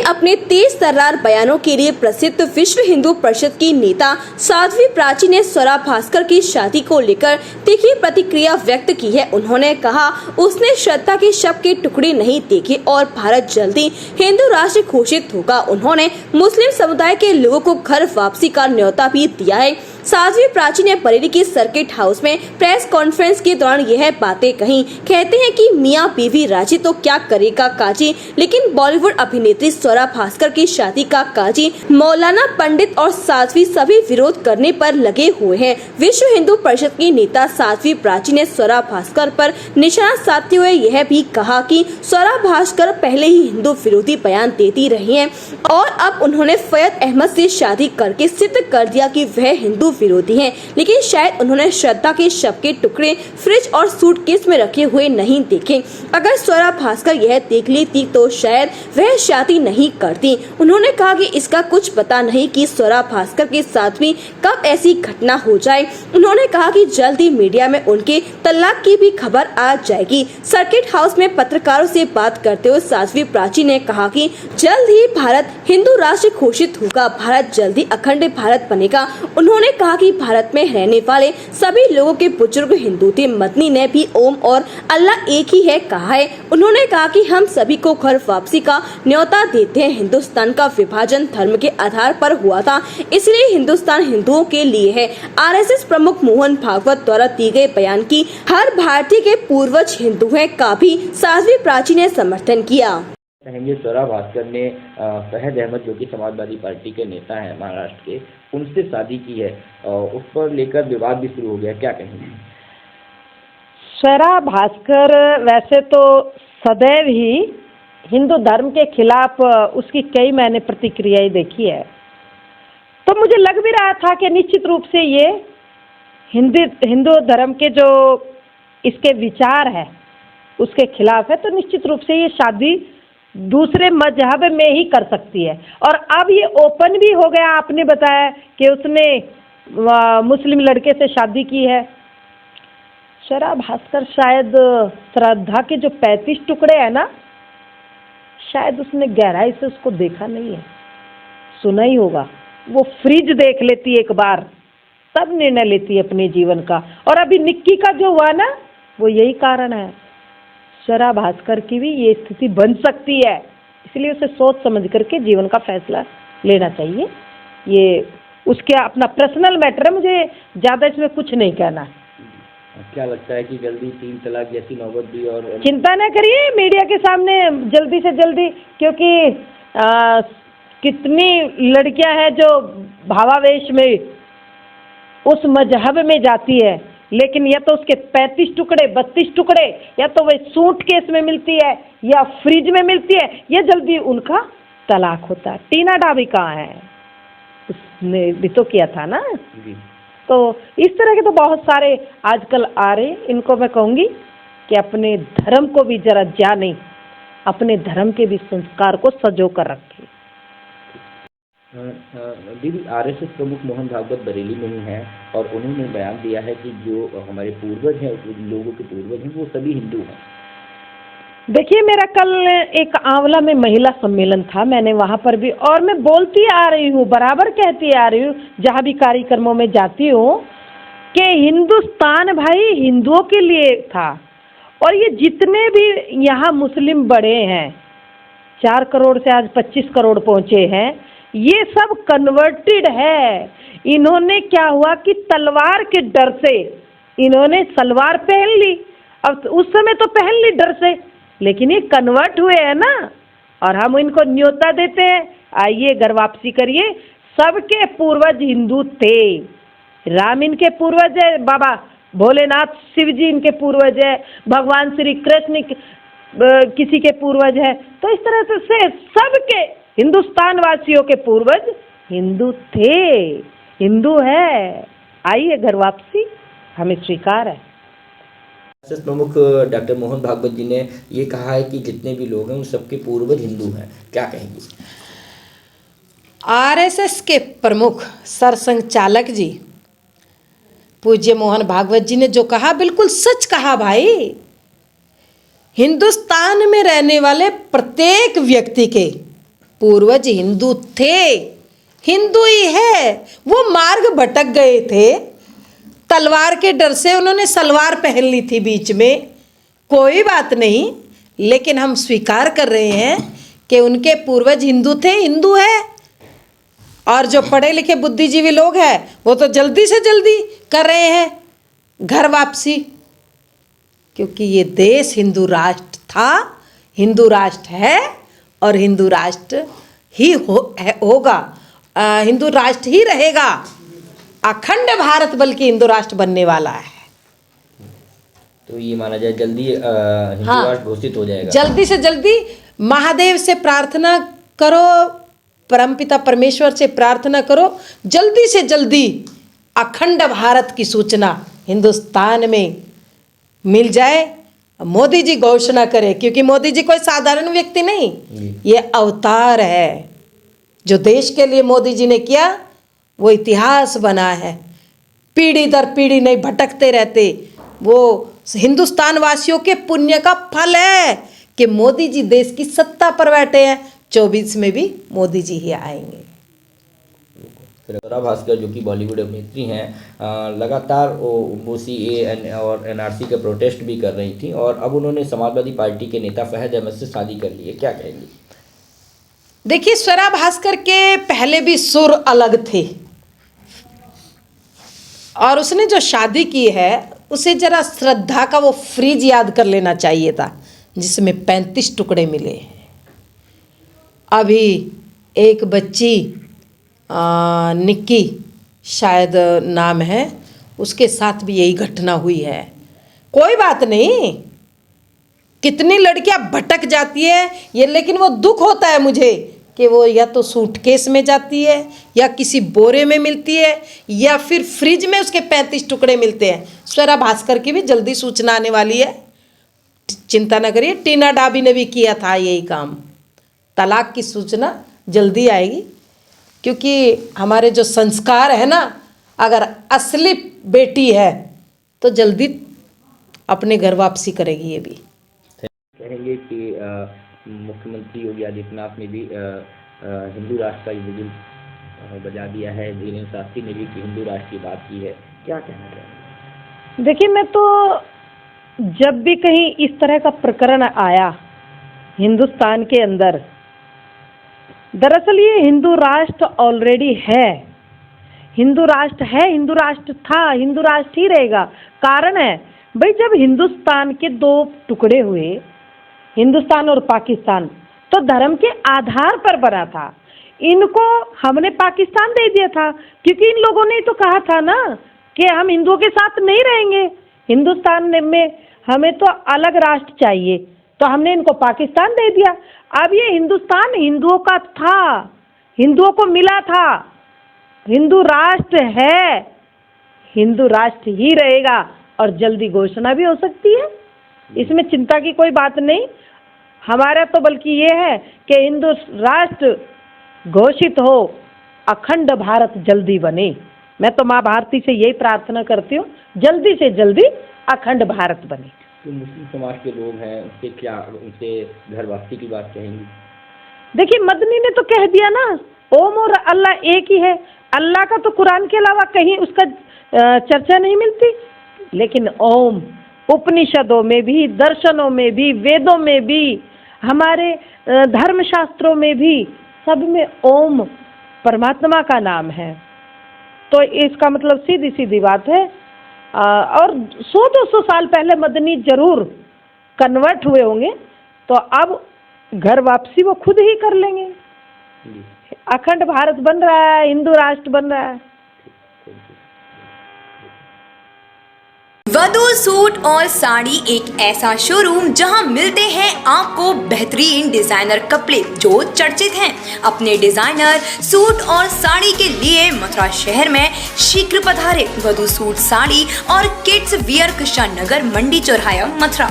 अपने तेज तर्रार बयानों के लिए प्रसिद्ध विश्व हिंदू परिषद की नेता साध्वी प्राची ने स्वरा भास्कर की शादी को लेकर तीखी प्रतिक्रिया व्यक्त की है। उन्होंने कहा उसने श्रद्धा के शव के टुकड़े नहीं देखे और भारत जल्दी हिंदू राष्ट्र घोषित होगा। उन्होंने मुस्लिम समुदाय के लोगों को घर वापसी का न्योता भी दिया है। साध्वी प्राची ने बरेली के सर्किट हाउस में प्रेस कॉन्फ्रेंस के दौरान यह बातें कही। कहते हैं कि मियां बीवी राजी तो क्या करेगा काजी, लेकिन बॉलीवुड अभिनेत्री स्वरा भास्कर की शादी का काजी मौलाना पंडित और साध्वी सभी विरोध करने पर लगे हुए हैं। विश्व हिंदू परिषद की नेता साध्वी प्राची ने स्वरा भास्कर पर निशाना साधते हुए यह भी कहा कि स्वरा भास्कर पहले ही हिंदू विरोधी बयान देती रही हैं और अब उन्होंने फैयद अहमद से शादी करके सिद्ध कर दिया कि वह हिंदू विरोधी हैं, लेकिन शायद उन्होंने श्रद्धा के शव के टुकड़े फ्रिज और सूटकेस में रखे हुए नहीं देखे। अगर स्वरा भास्कर यह देख लेती तो शायद वह शादी नहीं करती। उन्होंने कहा कि इसका कुछ पता नहीं कि स्वरा भास्कर के साथ भी कब ऐसी घटना हो जाए। उन्होंने कहा कि जल्द ही मीडिया में उनके तलाक की भी खबर आ जाएगी। सर्किट हाउस में पत्रकारों से बात करते हुए साध्वी प्राची ने कहा कि जल्द ही भारत हिंदू राष्ट्र घोषित होगा, भारत जल्द ही अखंड भारत बनेगा। उन्होंने कहा कि भारत में रहने वाले सभी लोगों के बुजुर्ग हिंदू थे। मदनी ने भी ओम और अल्लाह एक ही है कहा है। उन्होंने कहा कि हम सभी को घर वापसी का न्योता देते हैं। हिंदुस्तान का विभाजन धर्म के आधार पर हुआ था, इसलिए हिंदुस्तान हिंदुओं के लिए है। आरएसएस प्रमुख मोहन भागवत द्वारा दिए गए बयान की हर भारतीय के पूर्वज हिंदू हैं का भी साध्वी प्राची ने समर्थन किया। कहेंगे स्वरा भास्कर ने फैयद अहमद जो कि समाजवादी पार्टी के नेता हैं महाराष्ट्र के, उनसे शादी की है और उस पर लेकर विवाद भी शुरू हो गया, क्या कहेंगे? स्वरा भास्कर वैसे तो सदैव ही हिंदू धर्म के खिलाफ उसकी कई मैंने प्रतिक्रियाएं देखी है, तो मुझे लग भी रहा था कि निश्चित रूप से ये हिंदू धर्म के जो इसके विचार है उसके खिलाफ है, तो निश्चित रूप से ये शादी दूसरे मजहब में ही कर सकती है। और अब ये ओपन भी हो गया, आपने बताया कि उसने मुस्लिम लड़के से शादी की है। स्वरा भास्कर शायद श्रद्धा के जो 35 टुकड़े हैं ना, शायद उसने गहराई से उसको देखा नहीं है, सुना ही होगा। वो फ्रिज देख लेती एक बार, तब निर्णय लेती है अपने जीवन का। और अभी निक्की का जो हुआ ना, वो यही कारण है। स्वरा भास्कर की भी ये स्थिति बन सकती है, इसलिए उसे सोच समझ करके जीवन का फैसला लेना चाहिए। ये उसके अपना पर्सनल मैटर है, मुझे ज़्यादा इसमें कुछ नहीं कहना है। क्या लगता है कि जल्दी 3 तलाक जैसी नौबत भी? और चिंता न करिए, मीडिया के सामने जल्दी से जल्दी, क्योंकि कितनी लड़कियां हैं जो भावावेश में उस मजहब में जाती है, लेकिन या तो उसके 35 टुकड़े 32 टुकड़े या तो वह सूटकेस में मिलती है या फ्रिज में मिलती है, या जल्दी उनका तलाक होता है। टीना डाबी कहाँ है? उसने भी तो किया था ना जी। तो इस तरह के तो बहुत सारे आजकल आ रहे। इनको मैं कहूँगी कि अपने धर्म को भी जरा जाने, अपने धर्म के भी संस्कार को सजो कर रखें। दीदी, आरएसएस प्रमुख मोहन भागवत बरेली में ही हैं और उन्होंने बयान दिया है कि जो हमारे पूर्वज हैं, लोगों के पूर्वज हैं, वो सभी हिंदू हैं। देखिए, मेरा कल एक आंवला में महिला सम्मेलन था, मैंने वहाँ पर भी, और मैं बोलती आ रही हूँ, बराबर कहती आ रही हूँ जहाँ भी कार्यक्रमों में जाती हूँ कि हिंदुस्तान भाई हिंदुओं के लिए था। और ये जितने भी यहाँ मुस्लिम बड़े हैं, 4 करोड़ से आज 25 करोड़ पहुँचे हैं, ये सब कन्वर्टेड है। इन्होंने क्या हुआ कि तलवार के डर से इन्होंने सलवार पहन ली। अब उस समय तो पहन ली डर से, लेकिन ये कन्वर्ट हुए हैं ना, और हम इनको न्योता देते हैं, आइए घर वापसी करिए। सबके पूर्वज हिंदू थे। राम इनके पूर्वज है, बाबा भोलेनाथ शिव जी इनके पूर्वज है, भगवान श्री कृष्ण किसी के पूर्वज है। तो इस तरह से सबके हिंदुस्तान वासियों के पूर्वज हिंदू थे, हिंदू है। आइए घर वापसी हमें स्वीकार है। आरएसएस प्रमुख डॉक्टर मोहन भागवत जी ने ये कहा है कि जितने भी लोग हैं उन सबके पूर्वज हिंदू हैं, क्या कहेंगे? आरएसएस के प्रमुख सरसंघचालक जी पूज्य मोहन भागवत जी ने जो कहा बिल्कुल सच कहा भाई। हिंदुस्तान में रहने वाले प्रत्येक व्यक्ति के पूर्वज हिंदू थे, हिंदू ही है। वो मार्ग भटक गए थे, तलवार के डर से उन्होंने सलवार पहन ली थी बीच में, कोई बात नहीं, लेकिन हम स्वीकार कर रहे हैं कि उनके पूर्वज हिंदू थे, हिंदू है। और जो पढ़े लिखे बुद्धिजीवी लोग हैं वो तो जल्दी से जल्दी कर रहे हैं घर वापसी, क्योंकि ये देश हिंदू राष्ट्र था, हिंदू राष्ट्र है और हिंदू राष्ट्र ही होगा, हिंदू राष्ट्र ही रहेगा। अखंड भारत बल्कि हिंदू राष्ट्र बनने वाला है। तो ये माना जाए जल्दी हिंदू राष्ट्र घोषित हो जाएगा। जल्दी से जल्दी महादेव से प्रार्थना करो, परमपिता परमेश्वर से प्रार्थना करो, जल्दी से जल्दी अखंड भारत की सूचना हिंदुस्तान में मिल जाए। मोदी जी घोषणा करें, क्योंकि मोदी जी कोई साधारण व्यक्ति नहीं, ये अवतार है। जो देश के लिए मोदी जी ने किया वो इतिहास बना है। पीढ़ी दर पीढ़ी नहीं भटकते रहते, वो हिंदुस्तान वासियों के पुण्य का फल है कि मोदी जी देश की सत्ता पर बैठे हैं। 24 में भी मोदी जी ही आएंगे। स्वरा भास्कर जो कि बॉलीवुड अभिनेत्री हैं, लगातार वो OCA और NRC के प्रोटेस्ट भी कर रही थी और अब उन्होंने समाजवादी पार्टी के नेता फैज अहमद से शादी कर ली है, क्या कहेंगे? देखिए, स्वरा भास्कर के पहले भी सुर अलग थे और उसने जो शादी की है उसे जरा श्रद्धा का वो फ्रिज याद कर लेना चाहिए था जिसमें 35 टुकड़े मिले। अभी एक बच्ची निक्की शायद नाम है, उसके साथ भी यही घटना हुई है। कोई बात नहीं, कितनी लड़कियां भटक जाती है ये, लेकिन वो दुख होता है मुझे कि वो या तो सूटकेस में जाती है या किसी बोरे में मिलती है या फिर फ्रिज में उसके 35 टुकड़े मिलते हैं। स्वरा भास्कर की भी जल्दी सूचना आने वाली है, चिंता न करिए। टीना डाबी ने भी किया था यही काम। तलाक की सूचना जल्दी आएगी, क्योंकि हमारे जो संस्कार है ना, अगर असली बेटी है तो जल्दी अपने घर वापसी करेगी। ये भी कहेंगे कि मुख्यमंत्री योगी आदित्यनाथ ने भी हिंदू राष्ट्र का बिगुल बजा दिया है, धीरेन्द्र शास्त्री ने भी हिंदू राष्ट्र की बात की है, क्या कहना चाहेंगे? देखिए, मैं तो जब भी कहीं इस तरह का प्रकरण आया हिंदुस्तान के अंदर, दरअसल ये हिंदू राष्ट्र ऑलरेडी है, हिंदू राष्ट्र है, हिंदू राष्ट्र था, हिंदू राष्ट्र ही रहेगा। कारण है भाई, जब हिंदुस्तान के 2 टुकड़े हुए, हिंदुस्तान और पाकिस्तान, तो धर्म के आधार पर बना था। इनको हमने पाकिस्तान दे दिया था क्योंकि इन लोगों ने तो कहा था ना कि हम हिंदुओं के साथ नहीं रहेंगे, हिंदुस्तान में हमें तो अलग राष्ट्र चाहिए, तो हमने इनको पाकिस्तान दे दिया। अब ये हिंदुस्तान हिंदुओं का था, हिंदुओं को मिला था, हिंदू राष्ट्र है, हिंदू राष्ट्र ही रहेगा और जल्दी घोषणा भी हो सकती है, इसमें चिंता की कोई बात नहीं। हमारा तो बल्कि ये है कि हिंदू राष्ट्र घोषित हो, अखंड भारत जल्दी बने। मैं तो माँ भारती से यही प्रार्थना करती हूँ, जल्दी से जल्दी अखंड भारत बने। तो मुस्लिम समाज के लोग हैं, उनसे घर वापसी की बात कहेंगी? देखिए, मदनी ने तो कह दिया ना, ओम और अल्लाह एक ही है। अल्लाह का तो कुरान के अलावा कहीं उसका चर्चा नहीं मिलती, लेकिन ओम उपनिषदों में भी, दर्शनों में भी, वेदों में भी, हमारे धर्मशास्त्रों में भी, सब में ओम परमात्मा का नाम है। तो इसका मतलब सीधी सीधी बात है। और 100-200 साल पहले मदनी जरूर कन्वर्ट हुए होंगे, तो अब घर वापसी वो खुद ही कर लेंगे। अखंड भारत बन रहा है, हिंदू राष्ट्र बन रहा है। वधू सूट और साड़ी एक ऐसा शोरूम जहां मिलते हैं आपको बेहतरीन डिजाइनर कपड़े जो चर्चित हैं। अपने डिजाइनर सूट और साड़ी के लिए मथुरा शहर में शीघ्र पधारे। वधू सूट साड़ी और किड्स वियर कृष्णा नगर मंडी चौराहा मथुरा।